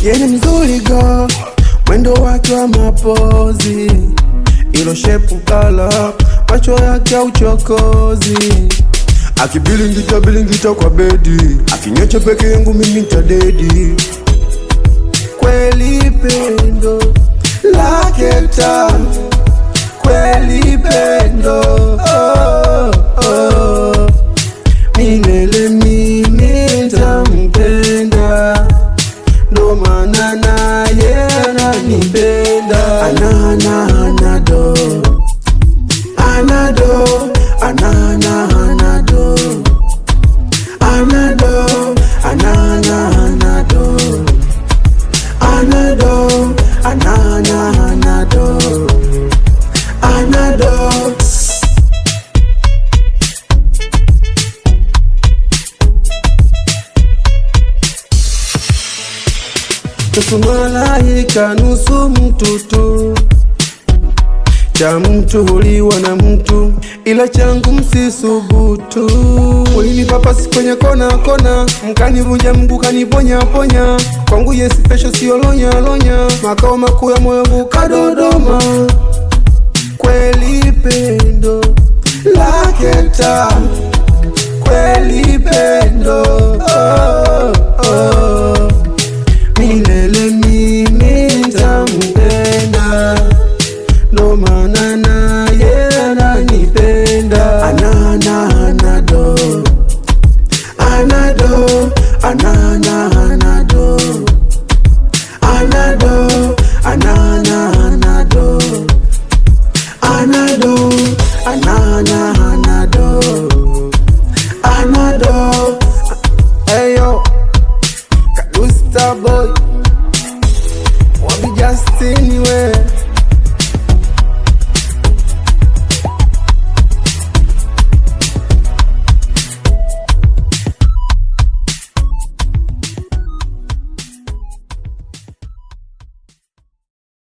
Yeye mzuri go, mwendo wake wa mapozi, ilo shepu kala, macho yake uchokozi. Akibilingita kwa bedi, akinyocha peke yangu mimi nitadedi. Kweli pendo lake tamu, kweli pendo milele mimi nitampenda, ndo maana naye ananipenda. Anado, anado, anado, anado, anado, anado, anado, anado. Nusu malaika nusu mtutu, cha mtu huliwa na mtu, ila changu msisubutu. Ulinipapasi kwenye kona kona, mkanivunja mguu kaniponya ponya. Kwangu ye special sio lonya lonya, makao makuu ya moyo wangu Dodoma. Kweli pendo lake tamu, kweli pendo milele mimi nitampenda, ndo maana naye ananipenda. Anado, anado, anado, anado, anado, anado, anado. Hey yo, Kadusta boy, Wabi Justin we.